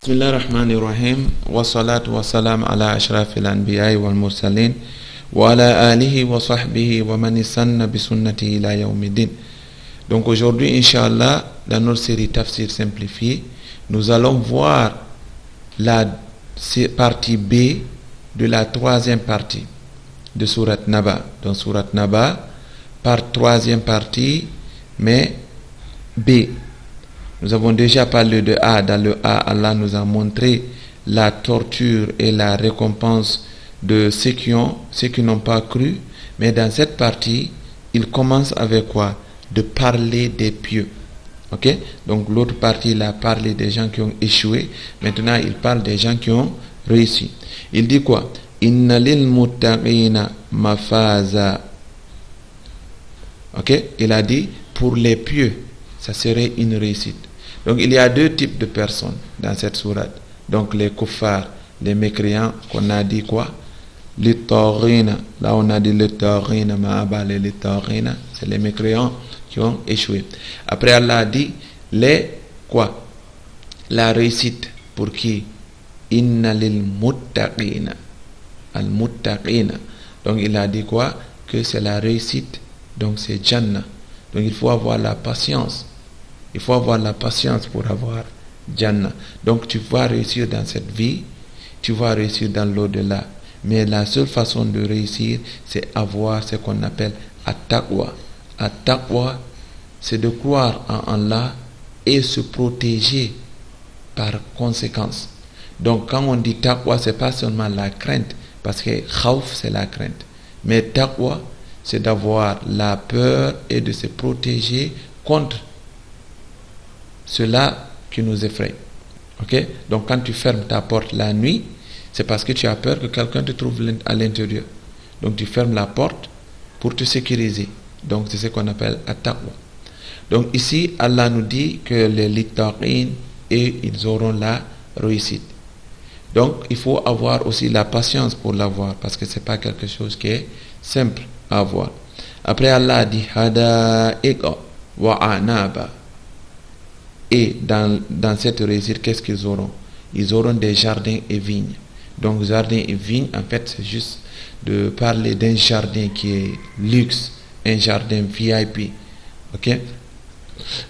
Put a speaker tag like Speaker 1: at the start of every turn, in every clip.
Speaker 1: بسم الله الرحمن الرحيم والصلاة والسلام على أشرف الأنبياء والمرسلين وعلى آله وصحبه ومن استنى بسنته إلى يوم الدين. Donc aujourd'hui, Inch'Allah, dans notre série Tafsir simplifié, nous allons voir la partie B de la troisième partie de Surat Naba. Donc Surat Naba, par troisième partie, mais B. Nous avons déjà parlé de A. Dans le A, Allah nous a montré la torture et la récompense de ceux qui n'ont pas cru. Mais dans cette partie, il commence avec quoi? De parler des pieux. Ok? Donc l'autre partie, il a parlé des gens qui ont échoué. Maintenant, il parle des gens qui ont réussi. Il dit quoi? Inna lil muttaqina mafaza. Ok? Il a dit, pour les pieux, ça serait une réussite. Donc il y a deux types de personnes dans cette sourate. Donc les kuffars, les mécréants, qu'on a dit quoi? Les taurina. Là on a dit les taurina, ma'abal et les taurina, c'est les mécréants qui ont échoué. Après Allah a dit les quoi? La réussite pour qui? Inna lil muttaqina. Al muttaqina. Donc il a dit quoi? Que c'est la réussite. Donc c'est Jannah. Donc il faut avoir la patience. Il faut avoir la patience pour avoir Jannah. Donc tu vas réussir dans cette vie, tu vas réussir dans l'au-delà. Mais la seule façon de réussir, c'est avoir ce qu'on appelle at-taqwa. At-taqwa, c'est de croire en Allah et se protéger par conséquence. Donc quand on dit taqwa, c'est pas seulement la crainte, parce que khawf, c'est la crainte. Mais taqwa, c'est d'avoir la peur et de se protéger contre cela qui nous effraie. Ok? Donc quand tu fermes ta porte la nuit, c'est parce que tu as peur que quelqu'un te trouve à l'intérieur. Donc tu fermes la porte pour te sécuriser. Donc c'est ce qu'on appelle at-taqwa. Donc ici, Allah nous dit que les littaqin, et ils auront la réussite. Donc il faut avoir aussi la patience pour l'avoir, parce que c'est pas quelque chose qui est simple à avoir. Après Allah dit hada'iqa wa anaba. Et dans cette réussite, qu'est-ce qu'ils auront? Ils auront des jardins et vignes. Donc jardin et vignes, en fait, c'est juste de parler d'un jardin qui est luxe, un jardin VIP. Ok?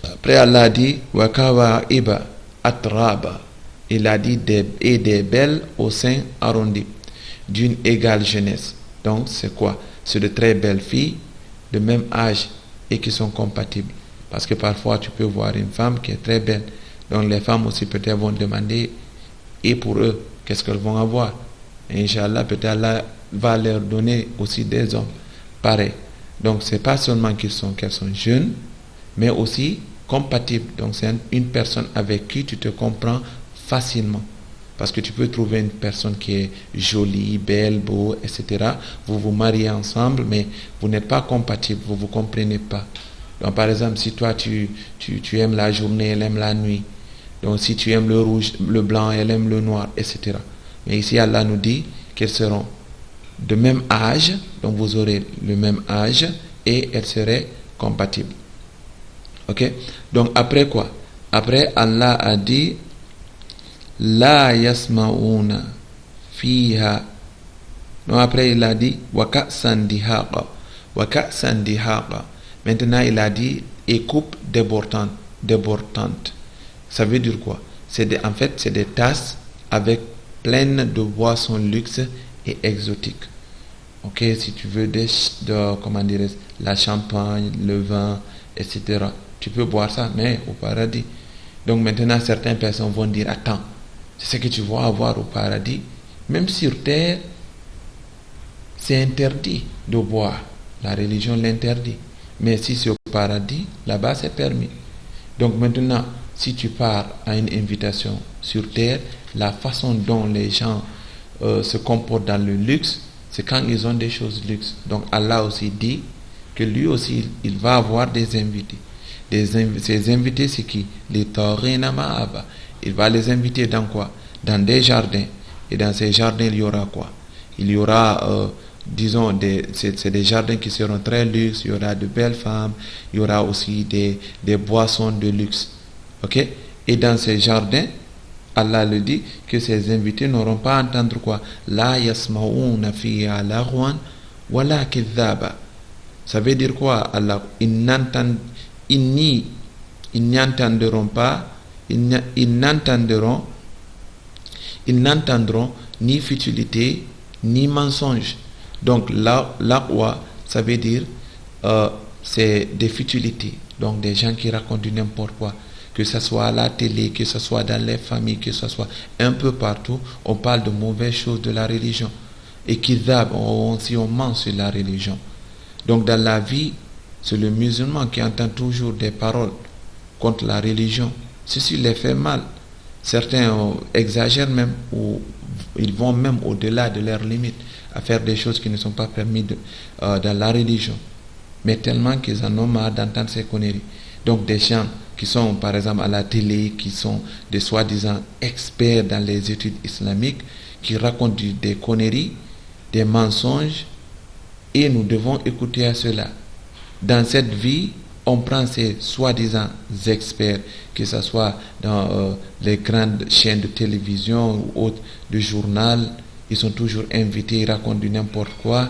Speaker 1: Après Allah dit wakawa iba atraba. Il a dit des belles au sein arrondi d'une égale jeunesse. Donc c'est quoi? C'est de très belles filles de même âge et qui sont compatibles. Parce que parfois tu peux voir une femme qui est très belle. Donc les femmes aussi peut-être vont demander, et pour eux, qu'est-ce qu'elles vont avoir? Et Inch'Allah, peut-être Allah va leur donner aussi des hommes pareils. Donc c'est pas seulement qu'elles sont jeunes, mais aussi compatibles. Donc c'est une personne avec qui tu te comprends facilement. Parce que tu peux trouver une personne qui est jolie, belle, beau, etc. Vous vous mariez ensemble, mais vous n'êtes pas compatibles, vous ne vous comprenez pas. Donc par exemple, si toi tu aimes la journée, elle aime la nuit. Donc si tu aimes le rouge, le blanc, elle aime le noir, etc. Mais ici Allah nous dit qu'elles seront de même âge, donc vous aurez le même âge et elles seraient compatibles. Ok? Donc après quoi? Après Allah a dit la yasma'una fiha. Donc après il a dit wa ka'san dihaqa. Wa ka'san dihaqa. Maintenant, il a dit et coupe débordante. Ça veut dire quoi? En fait, c'est des tasses avec pleines de boissons luxe et exotiques. Ok, si tu veux comment dire, la champagne, le vin, etc. Tu peux boire ça, mais au paradis. Donc maintenant, certaines personnes vont dire, attends, c'est ce que tu vas avoir au paradis. Même sur terre, c'est interdit de boire. La religion l'interdit. Mais si c'est au paradis, là-bas c'est permis. Donc maintenant, si tu pars à une invitation sur terre, la façon dont les gens se comportent dans le luxe, c'est quand ils ont des choses luxe. Donc Allah aussi dit que lui aussi, il va avoir des invités. Ces invités, c'est qui? Les taurina ma'aba. Il va les inviter dans quoi? Dans des jardins. Et dans ces jardins, il y aura quoi? Il y aura disons, c'est des jardins qui seront très luxe, il y aura de belles femmes, il y aura aussi des boissons de luxe. Ok? Et dans ces jardins, Allah le dit que ses invités n'auront pas à entendre quoi? La yasma'una fiha laghwan wala kidhaba. Ça veut dire quoi? Allah, ils n'entendront pas, ils n'entendront ni futilité ni mensonge. Donc l'aghwa, ça veut dire c'est des futilités, donc des gens qui racontent du n'importe quoi, que ce soit à la télé, que ce soit dans les familles, que ce soit un peu partout, on parle de mauvaises choses de la religion. Et kidhab, si on ment sur la religion. Donc dans la vie, c'est le musulman qui entend toujours des paroles contre la religion. Ceci les fait mal. Certains exagèrent même, ou ils vont même au-delà de leurs limites, à faire des choses qui ne sont pas permises dans la religion. Mais tellement qu'ils en ont marre d'entendre ces conneries. Donc des gens qui sont par exemple à la télé, qui sont des soi-disant experts dans les études islamiques, qui racontent des conneries, des mensonges, et nous devons écouter à cela. Dans cette vie, on prend ces soi-disant experts, que ce soit dans les grandes chaînes de télévision ou autres, de journal, ils sont toujours invités, ils racontent du n'importe quoi,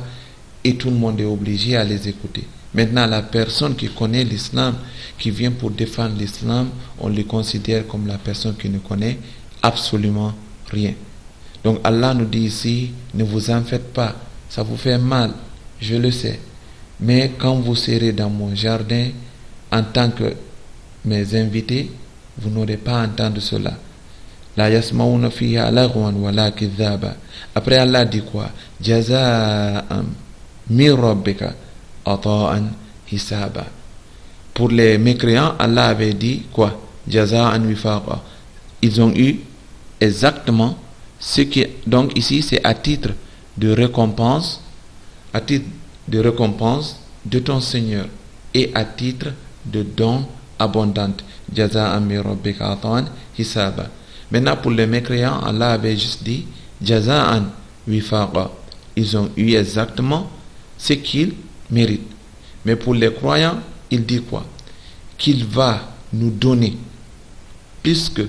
Speaker 1: et tout le monde est obligé à les écouter. Maintenant, la personne qui connaît l'islam, qui vient pour défendre l'islam, on le considère comme la personne qui ne connaît absolument rien. Donc Allah nous dit ici, ne vous en faites pas, ça vous fait mal, je le sais. Mais quand vous serez dans mon jardin, en tant que mes invités, vous n'aurez pas à entendre cela. La yasma'una fiha laghwan wala kidhaba. Après Allah dit quoi? Jaza'an min rabbika ata'an hisaba. Pour les mécréants, Allah avait dit quoi? Jaza'an wifaqa. Ils ont eu exactement ce qui, donc ici c'est à titre de récompense, de ton Seigneur, et à titre de don abondante. Jaza'an min rabbika ata'an hisaba. Maintenant pour les mécréants, Allah avait juste dit Jaza'an wifaqa. Ils ont eu exactement ce qu'ils méritent. Mais pour les croyants, il dit quoi? Qu'il va nous donner plus que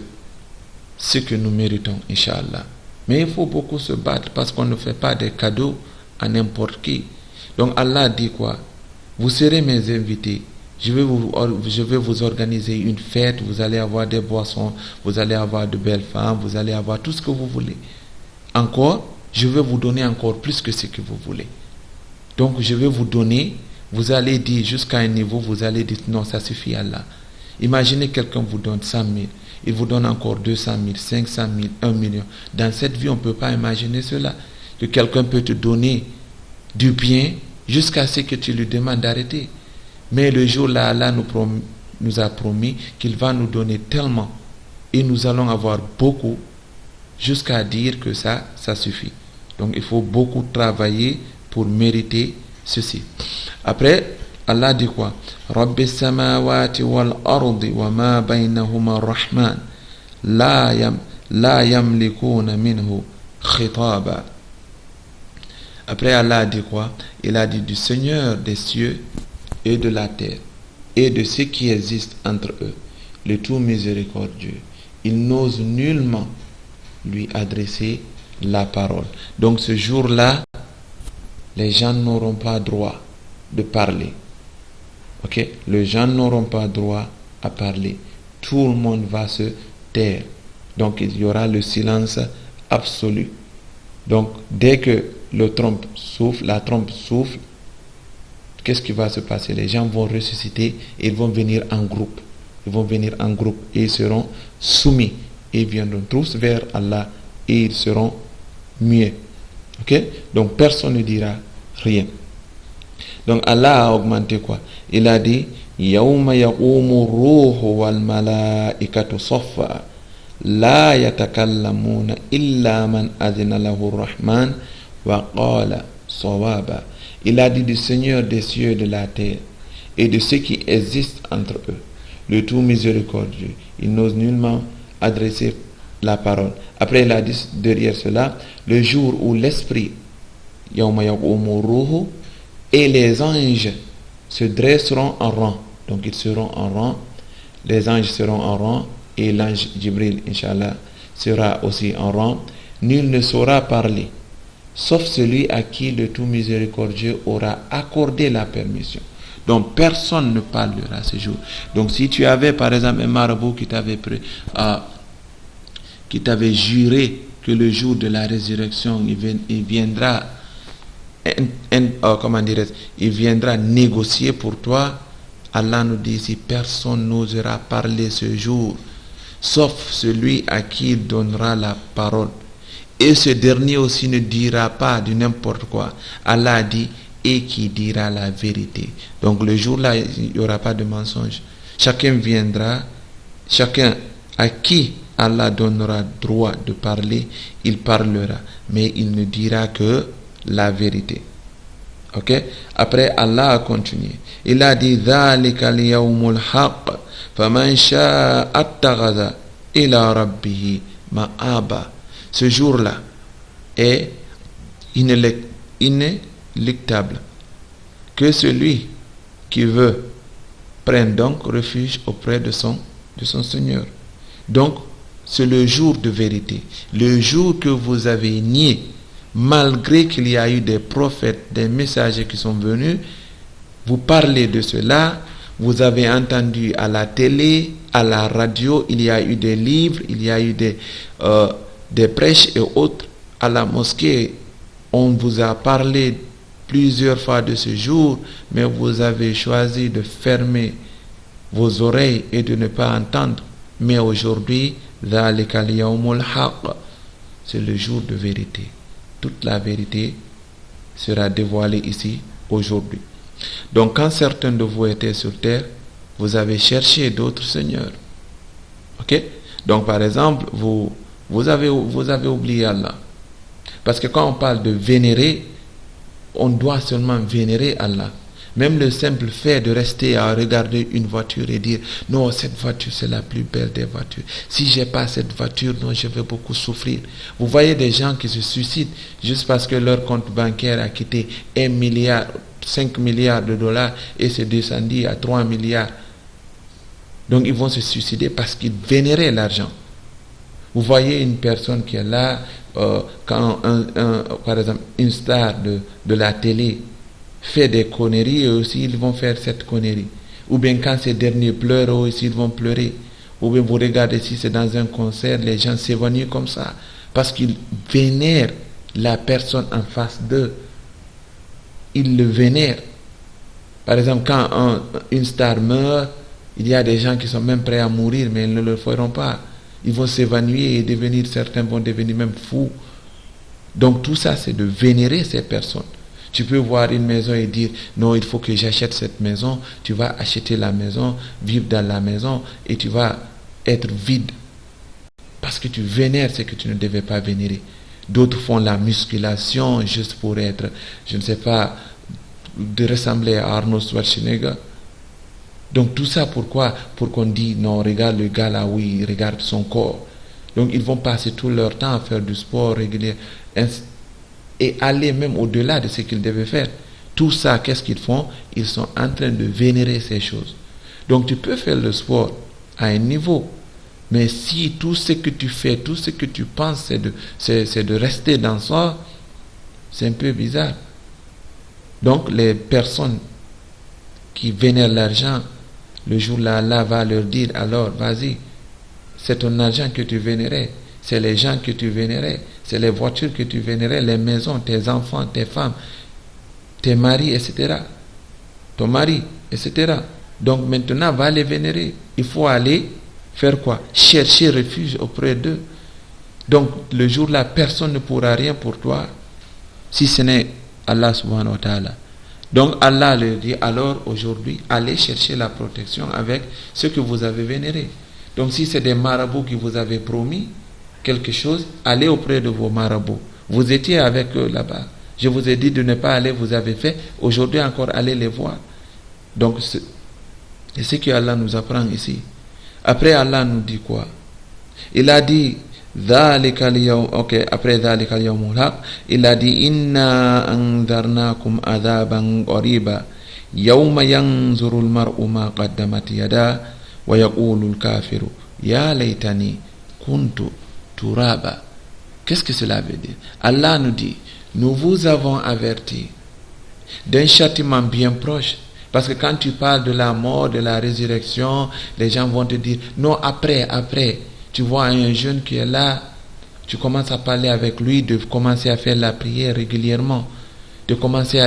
Speaker 1: ce que nous méritons, Inch'Allah. Mais il faut beaucoup se battre parce qu'on ne fait pas des cadeaux à n'importe qui. Donc Allah dit quoi? Vous serez mes invités. Je vais vous organiser une fête. Vous allez avoir des boissons. Vous allez avoir de belles femmes. Vous allez avoir tout ce que vous voulez. Encore, je vais vous donner encore plus que ce que vous voulez. Donc je vais vous donner. Vous allez dire jusqu'à un niveau, vous allez dire non, ça suffit Allah. Imaginez quelqu'un vous donne 100 000. Il vous donne encore 200 000, 500 000, 1 million. Dans cette vie, on ne peut pas imaginer cela. Que quelqu'un peut te donner du bien jusqu'à ce que tu lui demandes d'arrêter. Mais le jour là, Allah nous a promis qu'il va nous donner tellement et nous allons avoir beaucoup jusqu'à dire que ça suffit. Donc il faut beaucoup travailler pour mériter ceci. Après, Allah dit quoi? Rabbi samawati wal ardi wa ma baynahuma rahman la yamlikuna minhu khitaba. Après Allah dit quoi? Il a dit du Seigneur des cieux et de la terre et de ce qui existe entre eux, le tout miséricordieux. Il n'ose nullement lui adresser la parole. Donc ce jour-là, les gens n'auront pas droit de parler. Ok? Les gens n'auront pas droit à parler. Tout le monde va se taire. Donc il y aura le silence absolu. Donc dès que la trompe souffle, qu'est-ce qui va se passer? Les gens vont ressusciter et ils vont venir en groupe. Ils vont venir en groupe et ils seront soumis. Et ils viendront tous vers Allah et ils seront muets. Ok? Donc personne ne dira rien. Donc Allah a augmenté quoi? Il a dit Yawma yaqumu ruhu wal malaikatu saffa la yatakallamuna illa man adhina lahu rahman wa qala sawaba. Il a dit du Seigneur des cieux et de la terre et de ce qui existe entre eux, le tout miséricordieux. Il n'ose nullement adresser la parole. Après il a dit derrière cela, le jour où l'esprit Yawma yaqumu ruhu et les anges se dresseront en rang. Donc ils seront en rang. Les anges seront en rang et l'ange Jibril, Inch'Allah, sera aussi en rang. Nul ne saura parler, sauf celui à qui le tout miséricordieux aura accordé la permission. Donc personne ne parlera ce jour. Donc si tu avais par exemple un marabout qui t'avait juré que le jour de la résurrection il viendra il viendra négocier pour toi, Allah nous dit ici, personne n'osera parler ce jour, sauf celui à qui il donnera la parole. Et ce dernier aussi ne dira pas du n'importe quoi. Allah dit, et qui dira la vérité. Donc le jour-là, il n'y aura pas de mensonge. Chacun viendra, chacun à qui Allah donnera droit de parler, il parlera, mais il ne dira que la vérité. Ok? Après, Allah a continué. Il a dit, ذَلِكَ الْيَوْمُ الْحَقِّ فَمَنْ شَاءَ اتَّخَذَ إِلَى رَبِّهِ مَآبًا. Ce jour-là est inéluctable. Que celui qui veut prenne donc refuge auprès de son Seigneur. Donc, c'est le jour de vérité. Le jour que vous avez nié, malgré qu'il y a eu des prophètes, des messagers qui sont venus, vous parlez de cela, vous avez entendu à la télé, à la radio, il y a eu des livres, il y a eu des prêches et autres. À la mosquée, on vous a parlé plusieurs fois de ce jour, mais vous avez choisi de fermer vos oreilles et de ne pas entendre. Mais aujourd'hui, ذَلِكَ الْيَوْمُ الْحَقِّ, c'est le jour de vérité. Toute la vérité sera dévoilée ici, aujourd'hui. Donc, quand certains de vous étaient sur terre, vous avez cherché d'autres seigneurs. Ok? Donc, par exemple, vous avez oublié Allah. Parce que quand on parle de vénérer, on doit seulement vénérer Allah. Même le simple fait de rester à regarder une voiture et dire non, cette voiture c'est la plus belle des voitures. Si j'ai pas cette voiture, non, je vais beaucoup souffrir. Vous voyez des gens qui se suicident juste parce que leur compte bancaire a quitté 1 milliard, 5 milliards de dollars et s'est descendu à 3 milliards. Donc ils vont se suicider parce qu'ils vénéraient l'argent. Vous voyez une personne qui est là, quand par exemple une star de la télé fait des conneries, eux aussi ils vont faire cette connerie. Ou bien quand ces derniers pleurent, eux aussi ils vont pleurer. Ou bien vous regardez si c'est dans un concert, les gens s'évanouissent comme ça, parce qu'ils vénèrent la personne en face d'eux. Ils le vénèrent. Par exemple, quand une star meurt, il y a des gens qui sont même prêts à mourir, mais ils ne le feront pas. Ils vont s'évanouir et certains vont devenir même fous. Donc tout ça, c'est de vénérer ces personnes. Tu peux voir une maison et dire non, il faut que j'achète cette maison. Tu vas acheter la maison, vivre dans la maison et tu vas être vide. Parce que tu vénères ce que tu ne devais pas vénérer. D'autres font la musculation juste pour être, je ne sais pas, de ressembler à Arnold Schwarzenegger. Donc tout ça pourquoi? Pour qu'on dise non, regarde le gars là, oui, regarde son corps. Donc ils vont passer tout leur temps à faire du sport régulier et aller même au-delà de ce qu'ils devaient faire. Tout ça, qu'est-ce qu'ils font? Ils sont en train de vénérer ces choses. Donc tu peux faire le sport à un niveau, mais si tout ce que tu fais, tout ce que tu penses, c'est de rester dans ça, c'est un peu bizarre. Donc les personnes qui vénèrent l'argent, le jour-là, Allah va leur dire, alors vas-y, c'est ton argent que tu vénérais, c'est les gens que tu vénérais, c'est les voitures que tu vénérais, les maisons, tes enfants, tes femmes, tes maris, etc. Ton mari, etc. Donc maintenant, va les vénérer. Il faut aller faire quoi? Chercher refuge auprès d'eux. Donc le jour-là, personne ne pourra rien pour toi, si ce n'est Allah subhanahu wa ta'ala. Donc Allah leur dit, alors aujourd'hui, allez chercher la protection avec ce que vous avez vénéré. Donc si c'est des marabouts qui vous avaient promis quelque chose, allez auprès de vos marabouts. Vous étiez avec eux là-bas. Je vous ai dit de ne pas aller, vous avez fait. Aujourd'hui encore, allez les voir. Donc c'est ce que Allah nous apprend ici. Après Allah nous dit quoi? Il a dit ذلك اليوم après ذلك اليوم الحق il a dit إنا أنذرناكم عذابا قريبا يوم ينظر المرء ما قدمت يداه ويقول الكافر يا ليتني كنت turaba. Qu'est-ce que cela veut dire? Allah nous dit, nous vous avons averti d'un châtiment bien proche. Parce que quand tu parles de la mort, de la résurrection, les gens vont te dire, non, après. Tu vois un jeune qui est là, tu commences à parler avec lui, de commencer à faire la prière régulièrement, de commencer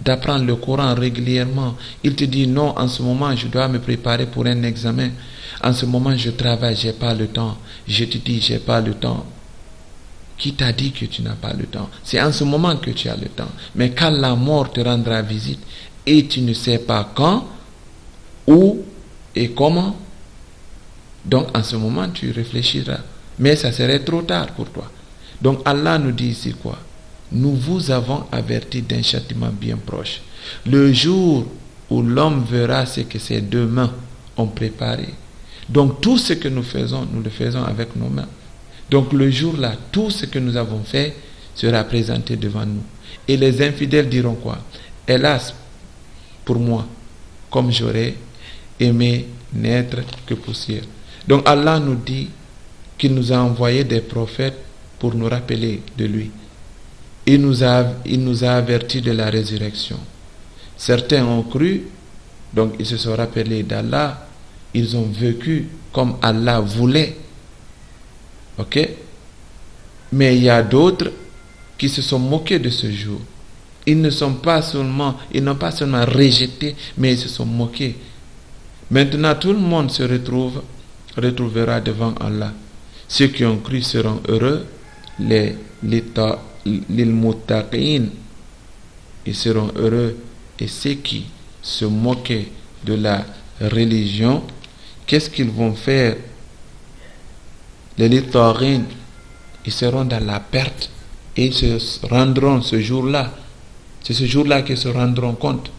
Speaker 1: d'apprendre le Coran régulièrement. Il te dit, non, en ce moment, je dois me préparer pour un examen. En ce moment, je travaille, j'ai pas le temps. Je te dis, j'ai pas le temps. Qui t'a dit que tu n'as pas le temps? C'est en ce moment que tu as le temps. Mais quand la mort te rendra visite et tu ne sais pas quand, où et comment, donc en ce moment tu réfléchiras. Mais ça serait trop tard pour toi. Donc Allah nous dit ici quoi? Nous vous avons averti d'un châtiment bien proche. Le jour où l'homme verra ce que ses deux mains ont préparé. Donc tout ce que nous faisons, nous le faisons avec nos mains. Donc le jour-là, tout ce que nous avons fait sera présenté devant nous. Et les infidèles diront quoi? Hélas, pour moi, comme j'aurais aimé n'être que poussière. Donc Allah nous dit qu'il nous a envoyé des prophètes pour nous rappeler de lui. Il nous a avertis de la résurrection. Certains ont cru, donc ils se sont rappelés d'Allah, ils ont vécu comme Allah voulait. Ok? Mais il y a d'autres qui se sont moqués de ce jour. Ils n'ont pas seulement rejeté, mais ils se sont moqués. Maintenant, tout le monde se retrouvera devant Allah. Ceux qui ont cru seront heureux, les muttaqin, ils seront heureux. Et ceux qui se moquaient de la religion, qu'est-ce qu'ils vont faire? Les littorines, ils seront dans la perte et ils se rendront ce jour-là. C'est ce jour-là qu'ils se rendront compte.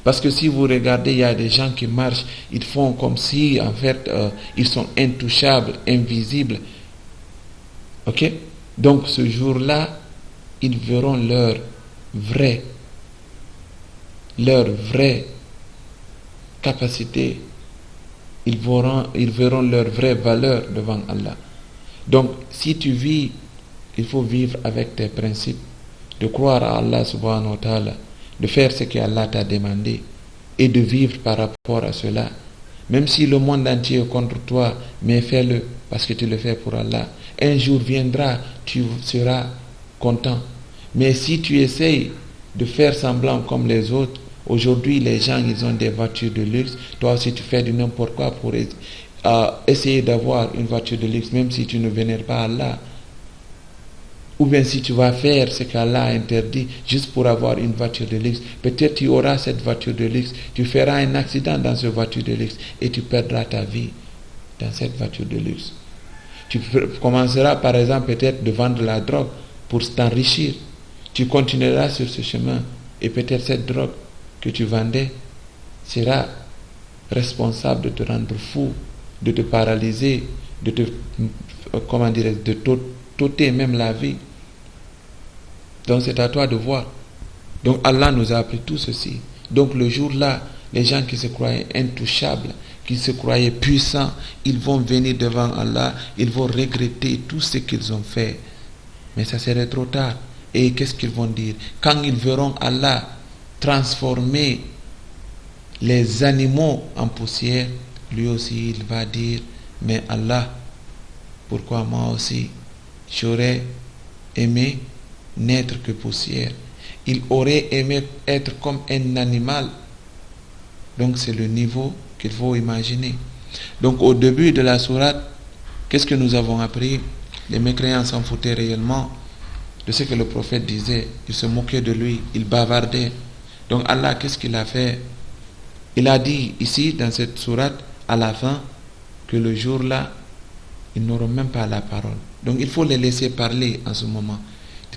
Speaker 1: Parce que si vous regardez, il y a des gens qui marchent, ils font comme si, en fait, ils sont intouchables, invisibles. Ok? Donc ce jour-là, ils verront leur vraie capacité. Ils verront leur vraie valeur devant Allah. Donc, si tu vis, il faut vivre avec tes principes, de croire à Allah subhanahu wa ta'ala, de faire ce que Allah t'a demandé et de vivre par rapport à cela. Même si le monde entier est contre toi, mais fais-le parce que tu le fais pour Allah. Un jour viendra, tu seras content. Mais si tu essayes de faire semblant comme les autres, aujourd'hui les gens ils ont des voitures de luxe, toi aussi tu fais du n'importe quoi pour essayer d'avoir une voiture de luxe, même si tu ne vénères pas Allah. Ou bien si tu vas faire ce qu'Allah a interdit juste pour avoir une voiture de luxe, peut-être tu auras cette voiture de luxe, tu feras un accident dans cette voiture de luxe et tu perdras ta vie dans cette voiture de luxe. Tu commenceras par exemple peut-être de vendre la drogue pour t'enrichir. Tu continueras sur ce chemin et peut-être cette drogue que tu vendais sera responsable de te rendre fou, de te paralyser, de te t'ôter même la vie. Donc c'est à toi de voir. Donc Allah nous a appris tout ceci. Donc le jour-là, les gens qui se croyaient intouchables, qui se croyaient puissants, ils vont venir devant Allah, ils vont regretter tout ce qu'ils ont fait. Mais ça serait trop tard. Et qu'est-ce qu'ils vont dire? Quand ils verront Allah transformer les animaux en poussière, lui aussi il va dire, mais Allah, pourquoi moi aussi j'aurais aimé n'être que poussière? Il aurait aimé être comme un animal. Donc c'est le niveau qu'il faut imaginer. Donc au début de la sourate, qu'est-ce que nous avons appris? Les mécréants s'en foutaient réellement de ce que le prophète disait. Ils se moquaient de lui, ils bavardaient. Donc Allah, qu'est-ce qu'il a fait? Il a dit ici dans cette sourate à la fin que le jour-là, ils n'auront même pas la parole. Donc il faut les laisser parler en ce moment.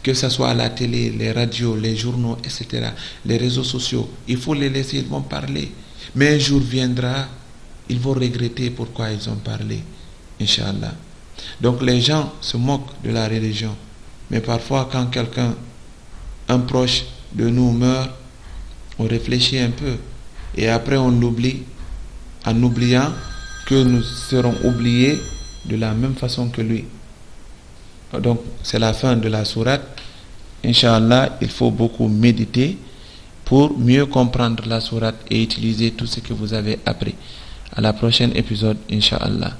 Speaker 1: Que ce soit à la télé, les radios, les journaux, etc., les réseaux sociaux, il faut les laisser, ils vont parler. Mais un jour viendra, ils vont regretter pourquoi ils ont parlé. Inch'Allah. Donc les gens se moquent de la religion. Mais parfois quand quelqu'un, un proche de nous meurt, on réfléchit un peu. Et après on l'oublie, en oubliant que nous serons oubliés de la même façon que lui. Donc c'est la fin de la sourate. Inch'Allah, il faut beaucoup méditer pour mieux comprendre la sourate et utiliser tout ce que vous avez appris. À la prochaine épisode, Inch'Allah.